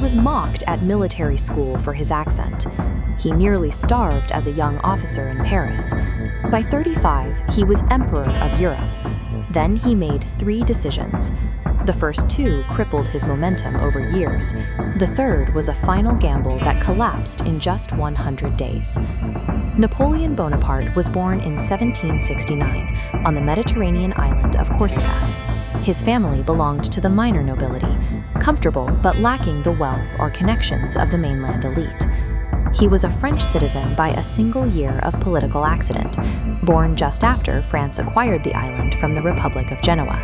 was mocked at military school for his accent. He nearly starved as a young officer in Paris. By 35, he was Emperor of Europe. Then he made 3 decisions. The first 2 crippled his momentum over years. The third was a final gamble that collapsed in just 100 days. Napoleon Bonaparte was born in 1769 on the Mediterranean island of Corsica. His family belonged to the minor nobility, comfortable but lacking the wealth or connections of the mainland elite. He was a French citizen by a single year of political accident, born just after France acquired the island from the Republic of Genoa.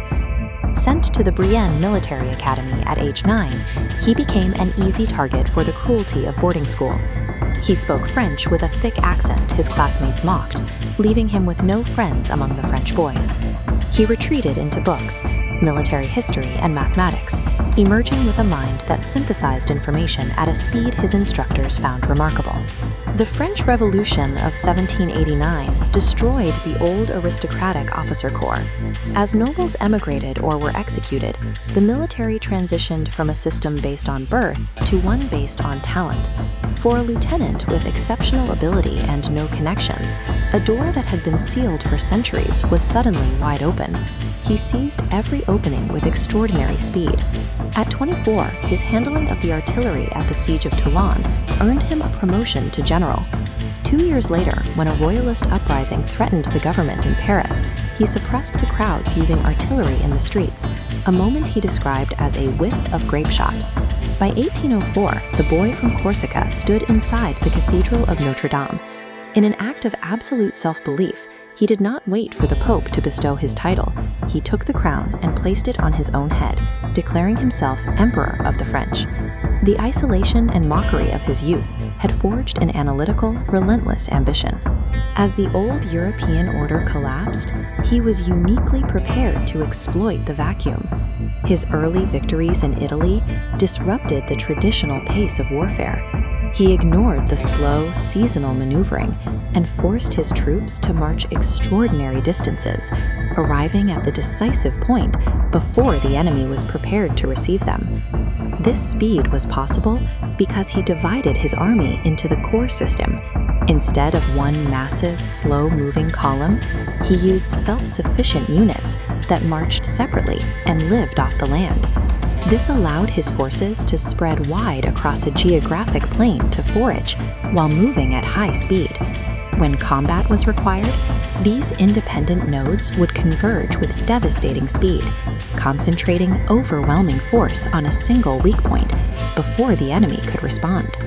Sent to the Brienne Military Academy at age 9, he became an easy target for the cruelty of boarding school. He spoke French with a thick accent his classmates mocked, leaving him with no friends among the French boys. He retreated into books, military history, and mathematics, emerging with a mind that synthesized information at a speed his instructors found remarkable. The French Revolution of 1789 destroyed the old aristocratic officer corps. As nobles emigrated or were executed, the military transitioned from a system based on birth to one based on talent. For a lieutenant with exceptional ability and no connections, a door that had been sealed for centuries was suddenly wide open. He seized every opening with extraordinary speed. At 24, his handling of the artillery at the siege of Toulon earned him a promotion to general. 2 years later, when a royalist uprising threatened the government in Paris, he suppressed the crowds using artillery in the streets, a moment he described as a whiff of grapeshot. By 1804, the boy from Corsica stood inside the Cathedral of Notre Dame. In an act of absolute self-belief, he did not wait for the Pope to bestow his title. He took the crown and placed it on his own head, declaring himself Emperor of the French. The isolation and mockery of his youth had forged an analytical, relentless ambition. As the old European order collapsed, he was uniquely prepared to exploit the vacuum. His early victories in Italy disrupted the traditional pace of warfare. He ignored the slow, seasonal maneuvering and forced his troops to march extraordinary distances, arriving at the decisive point before the enemy was prepared to receive them. This speed was possible because he divided his army into the corps system. Instead of one massive, slow-moving column, he used self-sufficient units that marched separately and lived off the land. This allowed his forces to spread wide across a geographic plane to forage while moving at high speed. When combat was required, these independent nodes would converge with devastating speed, concentrating overwhelming force on a single weak point before the enemy could respond.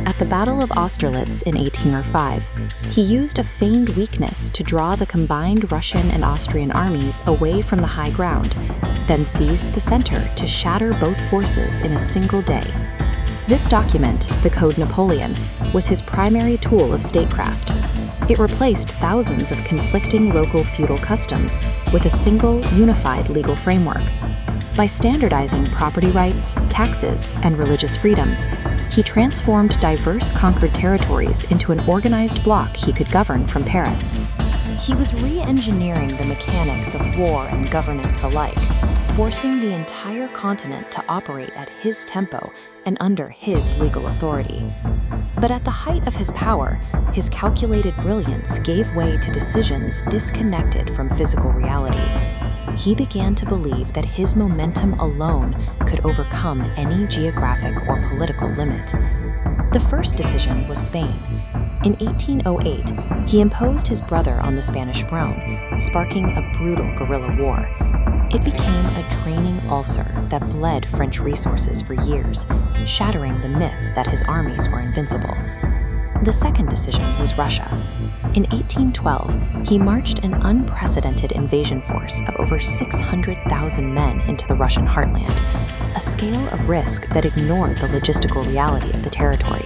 At the Battle of Austerlitz in 1805, he used a feigned weakness to draw the combined Russian and Austrian armies away from the high ground, then seized the center to shatter both forces in a single day. This document, the Code Napoleon, was his primary tool of statecraft. It replaced thousands of conflicting local feudal customs with a single, unified legal framework. By standardizing property rights, taxes, and religious freedoms, he transformed diverse conquered territories into an organized bloc he could govern from Paris. He was re-engineering the mechanics of war and governance alike, forcing the entire continent to operate at his tempo and under his legal authority. But at the height of his power, his calculated brilliance gave way to decisions disconnected from physical reality. He began to believe that his momentum alone could overcome any geographic or political limit. The first decision was Spain. In 1808, he imposed his brother on the Spanish throne, sparking a brutal guerrilla war. It became a draining ulcer that bled French resources for years, shattering the myth that his armies were invincible. The second decision was Russia. In 1812, he marched an unprecedented invasion force of over 600,000 men into the Russian heartland, a scale of risk that ignored the logistical reality of the territory.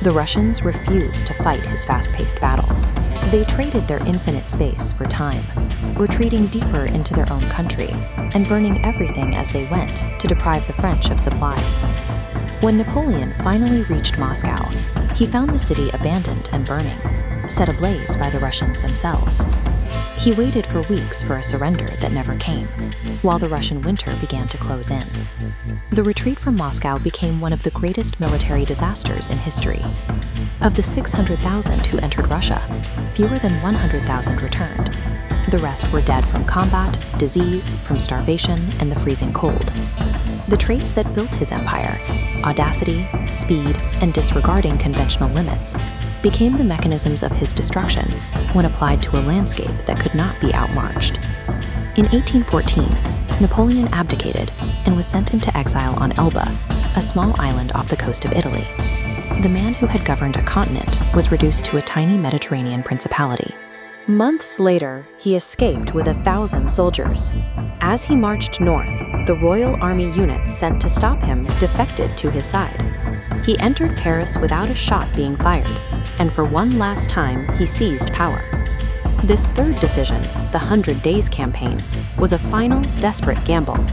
The Russians refused to fight his fast-paced battles. They traded their infinite space for time, retreating deeper into their own country and burning everything as they went to deprive the French of supplies. When Napoleon finally reached Moscow, he found the city abandoned and burning. set ablaze by the Russians themselves. He waited for weeks for a surrender that never came, while the Russian winter began to close in. The retreat from Moscow became one of the greatest military disasters in history. Of the 600,000 who entered Russia, fewer than 100,000 returned. The rest were dead from combat, disease, from starvation, and the freezing cold. The traits that built his empire, audacity, speed, and disregarding conventional limits, became the mechanisms of his destruction when applied to a landscape that could not be outmarched. In 1814, Napoleon abdicated and was sent into exile on Elba, a small island off the coast of Italy. The man who had governed a continent was reduced to a tiny Mediterranean principality. Months later, he escaped with 1,000 soldiers. As he marched north, the Royal Army units sent to stop him defected to his side. He entered Paris without a shot being fired, and for one last time, he seized power. This third decision, the 100 Days Campaign, was a final, desperate gamble.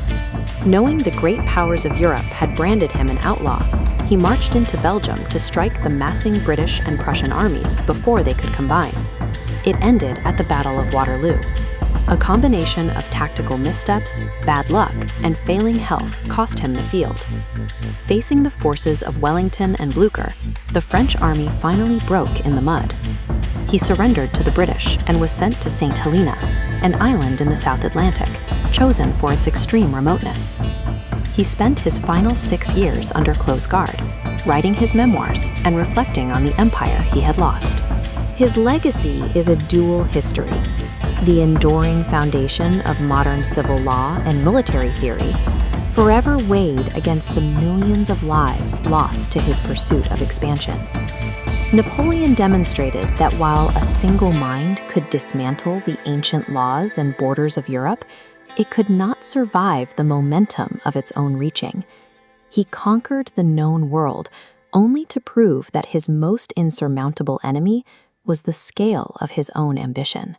Knowing the great powers of Europe had branded him an outlaw, he marched into Belgium to strike the massing British and Prussian armies before they could combine. It ended at the Battle of Waterloo. A combination of tactical missteps, bad luck, and failing health cost him the field. Facing the forces of Wellington and Blücher, the French army finally broke in the mud. He surrendered to the British and was sent to St. Helena, an island in the South Atlantic, chosen for its extreme remoteness. He spent his final 6 years under close guard, writing his memoirs and reflecting on the empire he had lost. His legacy is a dual history, the enduring foundation of modern civil law and military theory, forever weighed against the millions of lives lost to his pursuit of expansion. Napoleon demonstrated that while a single mind could dismantle the ancient laws and borders of Europe, it could not survive the momentum of its own reaching. He conquered the known world only to prove that his most insurmountable enemy was the scale of his own ambition.